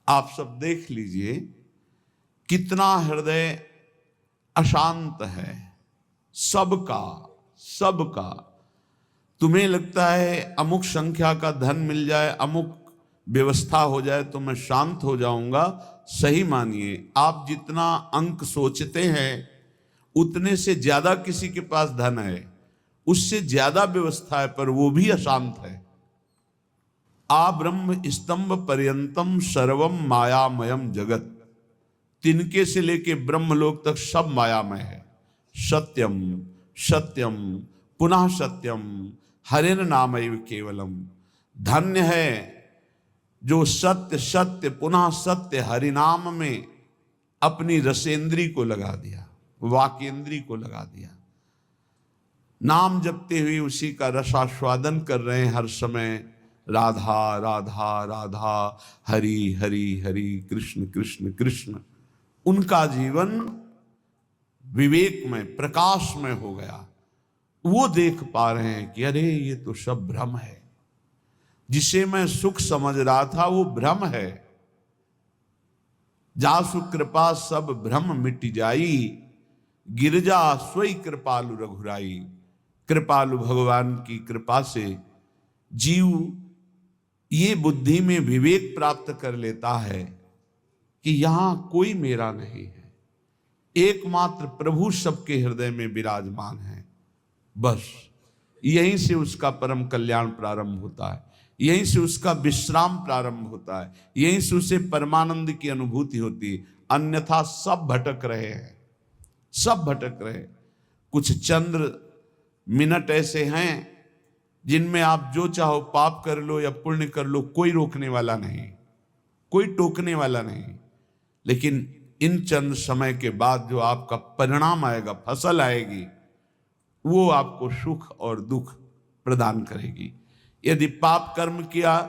आप सब देख लीजिए कितना हृदय अशांत है सबका सबका। तुम्हें लगता है अमुक संख्या का धन मिल जाए, अमुक व्यवस्था हो जाए तो मैं शांत हो जाऊंगा। सही मानिए, आप जितना अंक सोचते हैं उतने से ज्यादा किसी के पास धन है, उससे ज्यादा व्यवस्था है, पर वो भी अशांत है। आ ब्रह्म स्तंभ पर्यंतम सर्वम मायामयम जगत। तिनके से लेके ब्रह्मलोक तक सब मायामय है। सत्यम सत्यम पुनः सत्यम हरेन नामैव केवलम। धन्य है जो सत्य सत्य पुनः सत्य हरिनाम में अपनी रसेंद्री को लगा दिया, वाकेंद्री को लगा दिया। नाम जपते हुए उसी का रसास्वादन कर रहे हैं हर समय। राधा राधा राधा, हरि हरि हरि, कृष्ण कृष्ण कृष्ण। उनका जीवन विवेक में प्रकाश में हो गया। वो देख पा रहे हैं कि अरे ये तो सब भ्रम है, जिसे मैं सुख समझ रहा था वो भ्रम है। जासु कृपा सब भ्रम मिट जाई, गिरजा सोई कृपालु रघुराई। कृपालु भगवान की कृपा से जीव ये बुद्धि में विवेक प्राप्त कर लेता है कि यहां कोई मेरा नहीं है, एकमात्र प्रभु सबके हृदय में विराजमान है। बस यहीं से उसका परम कल्याण प्रारंभ होता है, यहीं से उसका विश्राम प्रारंभ होता है, यहीं से उसे परमानंद की अनुभूति होती है। अन्यथा सब भटक रहे हैं, सब भटक रहे। कुछ चंद्र मिनट ऐसे हैं जिनमें आप जो चाहो पाप कर लो या पुण्य कर लो, कोई रोकने वाला नहीं, कोई टोकने वाला नहीं। लेकिन इन चंद समय के बाद जो आपका परिणाम आएगा, फसल आएगी, वो आपको सुख और दुख प्रदान करेगी। यदि पाप कर्म किया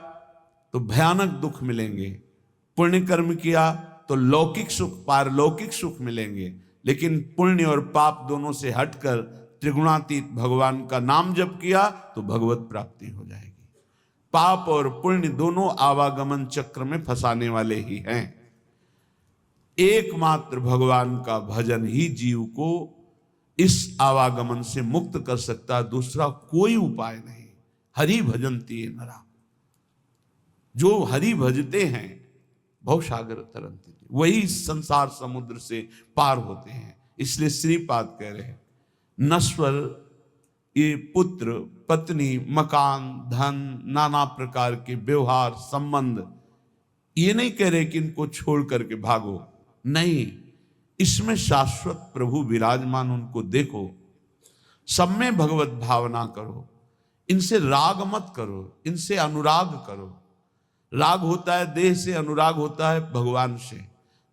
तो भयानक दुख मिलेंगे, पुण्य कर्म किया तो लौकिक सुख पारलौकिक सुख मिलेंगे। लेकिन पुण्य और पाप दोनों से हटकर त्रिगुणातीत भगवान का नाम जप किया तो भगवत प्राप्ति हो जाएगी। पाप और पुण्य दोनों आवागमन चक्र में फंसाने वाले ही हैं। एकमात्र भगवान का भजन ही जीव को इस आवागमन से मुक्त कर सकता है, दूसरा कोई उपाय नहीं। हरि भजन्ति नरा, जो हरि भजते हैं भवसागर तरंति, वही संसार समुद्र से पार होते हैं। इसलिए श्रीपाद कह रहे हैं नश्वर ये पुत्र पत्नी मकान धन नाना प्रकार के व्यवहार संबंध, ये नहीं कह रहे कि इनको छोड़ करके भागो, नहीं, इसमें शाश्वत प्रभु विराजमान, उनको देखो, सब में भगवत भावना करो, इनसे राग मत करो, इनसे अनुराग करो। राग होता है देह से, अनुराग होता है भगवान से।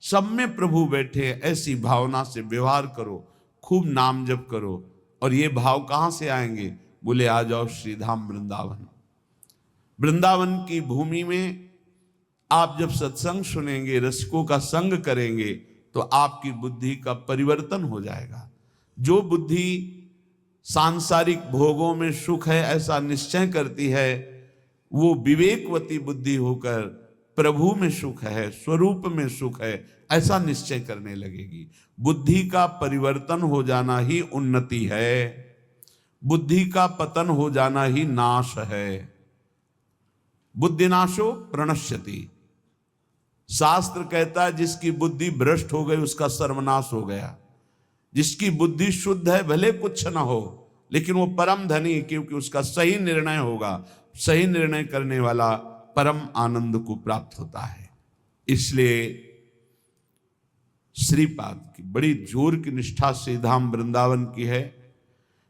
सब में प्रभु बैठे, ऐसी भावना से व्यवहार करो, खूब नाम जप करो। और ये भाव कहां से आएंगे? बोले आ जाओ श्रीधाम वृंदावन। वृंदावन की भूमि में आप जब सत्संग सुनेंगे, रसिकों का संग करेंगे, तो आपकी बुद्धि का परिवर्तन हो जाएगा। जो बुद्धि सांसारिक भोगों में सुख है ऐसा निश्चय करती है, वो विवेकवती बुद्धि होकर प्रभु में सुख है, स्वरूप में सुख है, ऐसा निश्चय करने लगेगी। बुद्धि का परिवर्तन हो जाना ही उन्नति है, बुद्धि का पतन हो जाना ही नाश है। बुद्धिनाशो प्रणश्यति। शास्त्र कहता है जिसकी बुद्धि भ्रष्ट हो गई उसका सर्वनाश हो गया। जिसकी बुद्धि शुद्ध है भले कुछ ना हो, लेकिन वो परम धनी, क्योंकि उसका सही निर्णय होगा। सही निर्णय करने वाला परम आनंद को प्राप्त होता है। इसलिए श्रीपाद की बड़ी जोर की निष्ठा से धाम वृंदावन की है।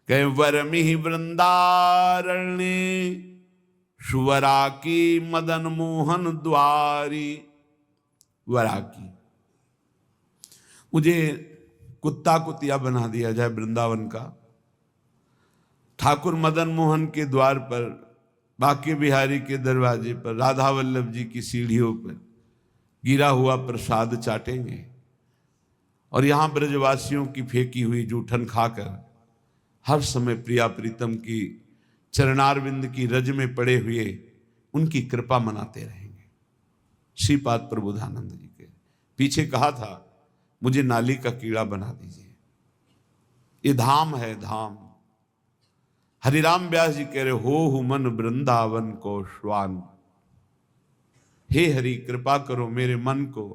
कहे वरमिहि वृंदारण्य सुवरा की मदन मोहन द्वारी। वरा की, मुझे कुत्ता कुतिया बना दिया जाए वृंदावन का। ठाकुर मदन मोहन के द्वार पर, बांके बिहारी के दरवाजे पर, राधा वल्लभ जी की सीढ़ियों पर गिरा हुआ प्रसाद चाटेंगे और यहां ब्रजवासियों की फेंकी हुई जूठन खाकर हर समय प्रिया प्रीतम की चरणारविंद की रज में पड़े हुए उनकी कृपा मनाते रहेंगे। श्रीपाद प्रबोधानंद जी के पीछे कहा था मुझे नाली का कीड़ा बना दीजिए। ये धाम है, धाम। हरिराम व्यास जी कह रहे हो मन वृंदावन को श्वान। हे हरि कृपा करो मेरे मन को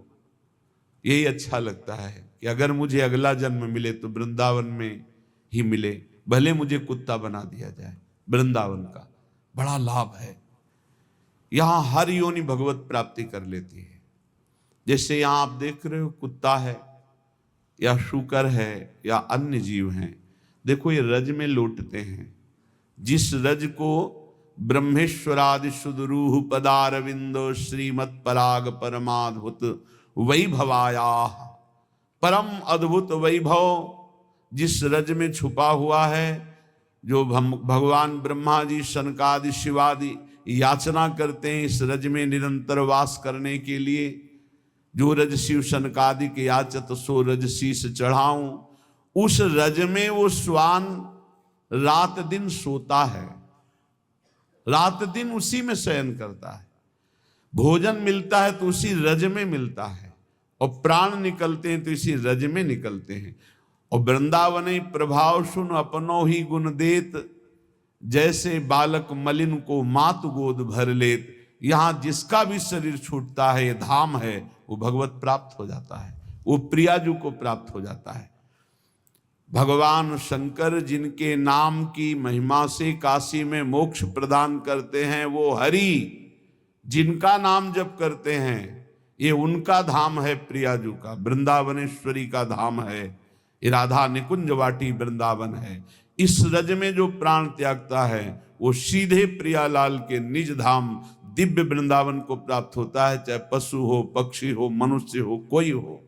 यही अच्छा लगता है कि अगर मुझे अगला जन्म मिले तो वृंदावन में ही मिले, भले मुझे कुत्ता बना दिया जाए। वृंदावन का बड़ा लाभ है, यहां हर योनि भगवत प्राप्ति कर लेती है। जैसे यहां आप देख रहे हो कुत्ता है या शूकर है या अन्य जीव हैं, देखो ये रज में लौटते हैं। जिस रज को ब्रह्मेश्वरादि सुदरूह पदारविंदो श्रीमत् पराग परमाद्भुत वैभवाया, परम अद्भुत वैभव जिस रज में छुपा हुआ है, जो भगवान ब्रह्मा जी सनकादि शिवादि याचना करते हैं इस रज में निरंतर वास करने के लिए। जो रज शिव सनकादि के याचत सो रज शीस चढ़ाऊं, उस रज में वो श्वान रात दिन सोता है, रात दिन उसी में शयन करता है। भोजन मिलता है तो उसी रज में मिलता है, और प्राण निकलते हैं तो इसी रज में निकलते हैं। और वृंदावन प्रभाव सुन अपनो ही गुण देत, जैसे बालक मलिन को मात गोद भर लेत। यहां जिसका भी शरीर छूटता है, ये धाम है, वो भगवत प्राप्त हो जाता है, वो प्रियाजू को प्राप्त हो जाता है। भगवान शंकर जिनके नाम की महिमा से काशी में मोक्ष प्रदान करते हैं, वो हरि जिनका नाम जप करते हैं, ये उनका धाम है, प्रियाजू का वृंदावनेश्वरी का धाम है। ये राधा निकुंज वाटी वृंदावन है। इस रज में जो प्राण त्यागता है वो सीधे प्रियालाल के निज धाम दिव्य वृंदावन को प्राप्त होता है, चाहे पशु हो, पक्षी हो, मनुष्य हो, कोई हो।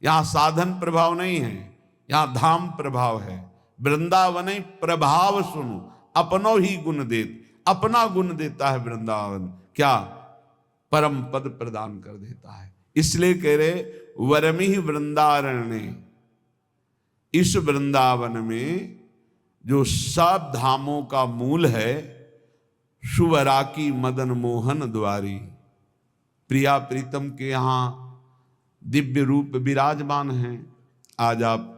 यहां साधन प्रभाव नहीं है, यहां धाम प्रभाव है। वृंदावन प्रभाव सुनो अपनो ही गुण देत, अपना गुण देता है वृंदावन। क्या? परम पद प्रदान कर देता है। इसलिए कह रहे वरमि वृंदारण्य, इस वृंदावन में जो सब धामों का मूल है, सुवराकी मदन मोहन द्वारी, प्रिया प्रीतम के यहाँ दिव्य रूप विराजमान हैं। आज आप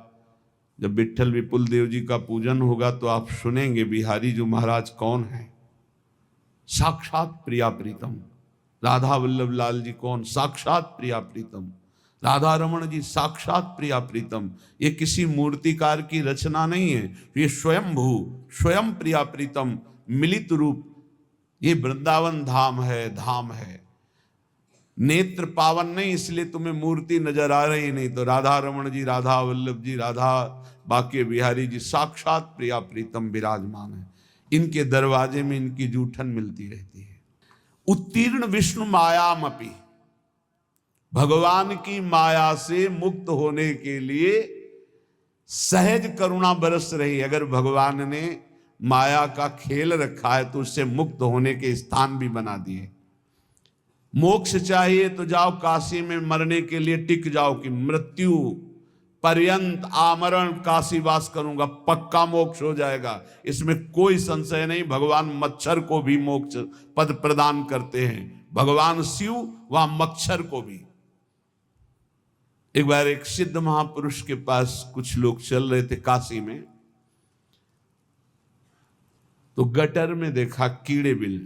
जब विट्ठल विपुल देव जी का पूजन होगा तो आप सुनेंगे बिहारी जी महाराज कौन है। साक्षात प्रिया प्रीतम। राधा वल्लभ लाल जी कौन? साक्षात प्रिया प्रीतम। राधा रमण जी साक्षात प्रिया प्रीतम। ये किसी मूर्तिकार की रचना नहीं है, ये स्वयंभू स्वयं प्रिया प्रीतम मिलित रूप। ये वृंदावन धाम है, धाम है। नेत्र पावन नहीं इसलिए तुम्हें मूर्ति नजर आ रही नहीं, तो राधा रमण जी, राधा वल्लभ जी, राधा बाके बिहारी जी साक्षात प्रिया प्रीतम विराजमान है। इनके दरवाजे में इनकी जूठन मिलती रहती है। उत्तीर्ण विष्णु मायामपि, भगवान की माया से मुक्त होने के लिए सहज करुणा बरस रही। अगर भगवान ने माया का खेल रखा है तो उससे मुक्त होने के स्थान भी बना दिए। मोक्ष चाहिए तो जाओ काशी में मरने के लिए टिक जाओ कि मृत्यु पर्यंत आमरण काशी वास करूंगा, पक्का मोक्ष हो जाएगा, इसमें कोई संशय नहीं। भगवान मच्छर को भी मोक्ष पद प्रदान करते हैं, भगवान शिव वहां मच्छर को भी। एक बार एक सिद्ध महापुरुष के पास कुछ लोग चल रहे थे काशी में, तो गटर में देखा कीड़े बिल,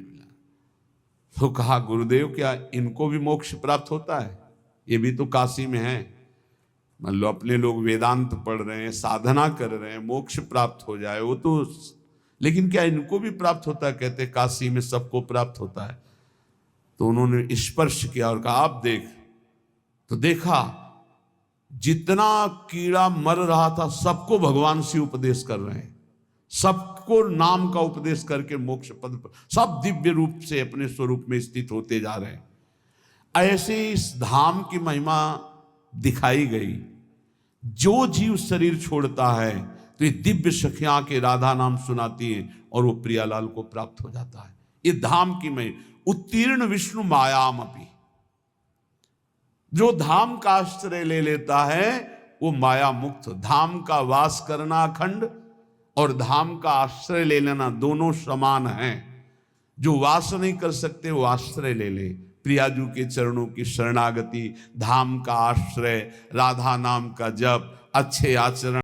तो कहा गुरुदेव क्या इनको भी मोक्ष प्राप्त होता है? ये भी तो काशी में है। मान लो अपने लोग वेदांत पढ़ रहे हैं, साधना कर रहे हैं, मोक्ष प्राप्त हो जाए वो तो, लेकिन क्या इनको भी प्राप्त होता है? कहते काशी में सबको प्राप्त होता है। तो उन्होंने स्पर्श किया और कहा आप देख। तो देखा जितना कीड़ा मर रहा था सबको भगवान शिव उपदेश कर रहे हैं, सबको नाम का उपदेश करके मोक्ष पद पर सब दिव्य रूप से अपने स्वरूप में स्थित होते जा रहे हैं। ऐसे इस धाम की महिमा दिखाई गई। जो जीव शरीर छोड़ता है तो ये दिव्य सखियां के राधा नाम सुनाती हैं और वो प्रियालाल को प्राप्त हो जाता है। ये धाम की महिमा। उत्तीर्ण विष्णु मायामपि, जो धाम का आश्रय ले लेता है वो माया मुक्त। धाम का वास करना अखंड और धाम का आश्रय ले लेना दोनों समान हैं। जो वास नहीं कर सकते वो आश्रय ले ले, प्रियाजू के चरणों की शरणागति, धाम का आश्रय, राधा नाम का जप, अच्छे आचरण,